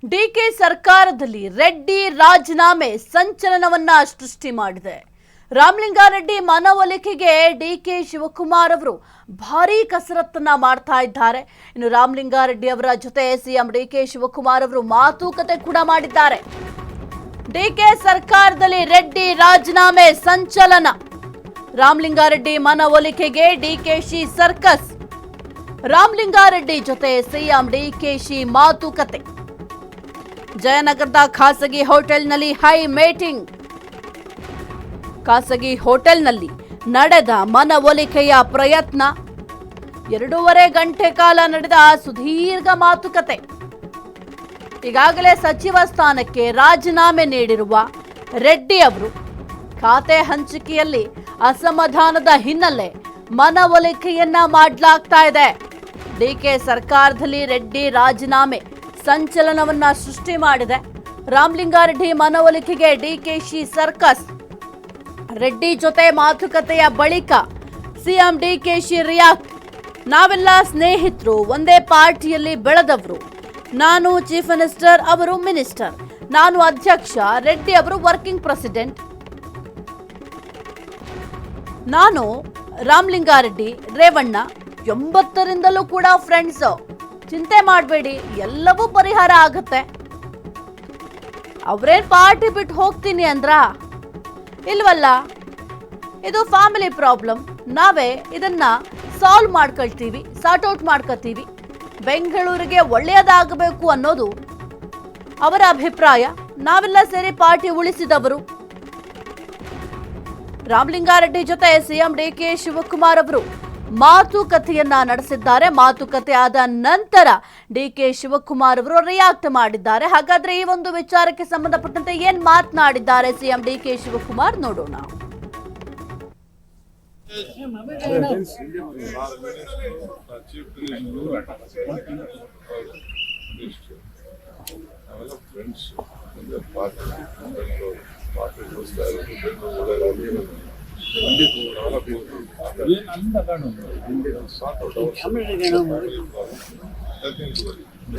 DK ಸರ್ಕಾರದಲ್ಲಿ ರೆಡ್ಡಿ ರಾಜೀನಾಮೆ ಸಂಚಲನವನ್ನ ಸೃಷ್ಟಿ ಮಾಡಿದೆ. ರಾಮಲಿಂಗಾರೆಡ್ಡಿ ಮನವೊಲಿಕೆಗೆ ಡಿಕೆ ಶಿವಕುಮಾರ್ ಅವರು ಭಾರೀ ಕಸರತ್ತನ್ನ ಮಾಡ್ತಾ ಇದ್ದಾರೆ. ಇನ್ನು ರಾಮಲಿಂಗಾರೆಡ್ಡಿ ಅವರ ಜೊತೆ ಸಿಎಂ ಡಿಕೆ ಶಿವಕುಮಾರ್ ಅವರು ಮಾತುಕತೆ ಕೂಡ ಮಾಡಿದ್ದಾರೆ. ಡಿಕೆ ಸರ್ಕಾರದಲ್ಲಿ ರೆಡ್ಡಿ ರಾಜೀನಾಮೆ ಸಂಚಲನ. ರಾಮಲಿಂಗಾರೆಡ್ಡಿ ಮನವೊಲಿಕೆಗೆ ಡಿಕೆಶಿ ಸರ್ಕಸ್. ರಾಮಲಿಂಗಾರೆಡ್ಡಿ ಜೊತೆ ಸಿಎಂ ಡಿಕೆಶಿ ಮಾತುಕತೆ. ಜಯನಗರದ ಖಾಸಗಿ ಹೋಟೆಲ್ನಲ್ಲಿ ಹೈ ಮೀಟಿಂಗ್. ಖಾಸಗಿ ಹೋಟೆಲ್ನಲ್ಲಿ ನಡೆದ ಮನವೊಲಿಕೆಯ ಪ್ರಯತ್ನ. 2.5 ಗಂಟೆ ಕಾಲ ನಡೆದ ಸುದೀರ್ಘ ಮಾತುಕತೆ. ಈಗಾಗಲೇ ಸಚಿವ ಸ್ಥಾನಕ್ಕೆ ರಾಜೀನಾಮೆ ನೀಡಿರುವ ರೆಡ್ಡಿ ಅವರು ಖಾತೆ ಹಂಚಿಕೆಯಲ್ಲಿ ಅಸಮಾಧಾನದ ಹಿನ್ನೆಲೆ ಮನವೊಲಿಕೆಯನ್ನ ಮಾಡಲಾಗ್ತಾ ಇದೆ. ಡಿಕೆ ಸರ್ಕಾರದಲ್ಲಿ ರೆಡ್ಡಿ ರಾಜೀನಾಮೆ ಸಂಚಲನವನ್ನ ಸೃಷ್ಟಿ ಮಾಡಿದೆ. ರಾಮಲಿಂಗಾರೆಡ್ಡಿ ಮನವೊಲಿಕೆಗೆ ಡಿಕೆಶಿ ಸರ್ಕಸ್. ರೆಡ್ಡಿ ಜೊತೆ ಮಾತುಕತೆಯ ಬಳಿಕ ಸಿಎಂ ಡಿಕೆಶಿ ರಿಯಾಕ್ಟ್. ನಾವೆಲ್ಲ ಸ್ನೇಹಿತರು, ಒಂದೇ ಪಾರ್ಟಿಯಲ್ಲಿ ಬೆಳೆದವರು. ನಾನು ಚೀಫ್ ಮಿನಿಸ್ಟರ್, ಅವರು ಮಿನಿಸ್ಟರ್. ನಾನು ಅಧ್ಯಕ್ಷ, ರೆಡ್ಡಿ ಅವರು ವರ್ಕಿಂಗ್ ಪ್ರೆಸಿಡೆಂಟ್. ನಾನು ರಾಮಲಿಂಗಾರೆಡ್ಡಿ, ರೇವಣ್ಣ 80ರಿಂದಲೂ ಕೂಡ ಫ್ರೆಂಡ್ಸ್. ಚಿಂತೆ ಮಾಡಬೇಡಿ, ಎಲ್ಲವೂ ಪರಿಹಾರ ಆಗುತ್ತೆ. ಅವರೇನ್ ಪಾರ್ಟಿ ಬಿಟ್ಟು ಹೋಗ್ತೀನಿ ಅಂದ್ರ? ಇಲ್ವಲ್ಲ, ಇದು ಫ್ಯಾಮಿಲಿ ಪ್ರಾಬ್ಲಮ್. ನಾವೇ ಇದನ್ನ ಸಾಲ್ವ್ ಮಾಡ್ಕೊಳ್ತೀವಿ, ಸಾರ್ಟ್ ಔಟ್ ಮಾಡ್ಕೊತೀವಿ. ಬೆಂಗಳೂರಿಗೆ ಒಳ್ಳೆಯದಾಗಬೇಕು ಅನ್ನೋದು ಅವರ ಅಭಿಪ್ರಾಯ. ನಾವೆಲ್ಲ ಸೇರಿ ಪಾರ್ಟಿ ಉಳಿಸಿದವರು. ರಾಮಲಿಂಗಾರೆಡ್ಡಿ ಜೊತೆ ಸಿಎಂ ಡಿಕೆ ಶಿವಕುಮಾರ್ ಅವರು ಮಾತುಕತೆಯನ್ನ ನಡೆಸಿದ್ದಾರೆ. ಮಾತುಕತೆ ಆದ ನಂತರ ಡಿಕೆ ಶಿವಕುಮಾರ್ ಅವರು ರಿಯಾಕ್ಟ್ ಮಾಡಿದ್ದಾರೆ. ಹಾಗಾದ್ರೆ ಈ ಒಂದು ವಿಚಾರಕ್ಕೆ ಸಂಬಂಧಪಟ್ಟಂತೆ ಏನ್ ಮಾತನಾಡಿದ್ದಾರೆ ಸಿಎಂ ಡಿಕೆ ಶಿವಕುಮಾರ್, ನೋಡೋಣ.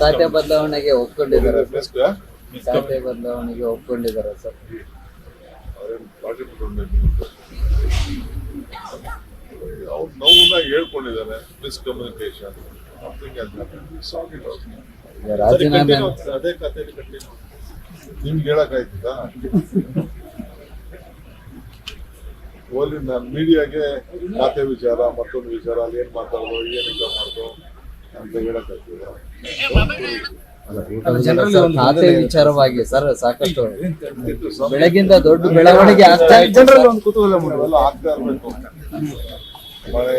ಖಾತೆ ಬದಲಾವಣೆಗೆ ಒಪ್ಕೊಂಡಿದ್ದಾರೆ. ಖಾತೆ ಬದಲಾವಣೆಗೆ ಒಪ್ಕೊಂಡಿದ್ದಾರೆ ಸರ್. ಅವ್ರು ನೋವನ್ನ ಹೇಳ್ಕೊಂಡಿದ್ದಾರೆ. ಮಿಸ್ಕಮ್ಯುನಿಕೇಶನ್ ರಾಜೀನಾಮೆ ಅದೇ ಕಥೆಯಲ್ಲಿ ಕಂಟಿನ್ಯೂ. ನಿಮ್ಗೆ ಹೇಳಕ್ಕಾಯ್ತದಾ? ಓಲಿ ನಾನು ಮೀಡಿಯಾಗೆ ಖಾತೆ ವಿಚಾರ, ಮತ್ತೊಂದು ವಿಚಾರ, ಅಲ್ಲಿ ಏನ್ ಮಾತಾಡೋದು, ಏನಿಲ್ಲ ಮಾಡೋದು ಅಂತ ಹೇಳಕ್ಕಾಗ್ತದ? ಖಾತೆ ವಿಚಾರವಾಗಿ ಸರ್ ಸಾಕಷ್ಟು ಬೆಳಗಿಂದ ದೊಡ್ಡ ಬೆಳವಣಿಗೆ ಆಗ್ತಾ ಇದೆ. ಜನರಲ್ಲಿ ಒಂದು ಕುತೂಹಲ ಮೂಡಲ್ಲ, ಆಗ್ತಾ ಇರ್ಬೇಕು. ಮಳೆ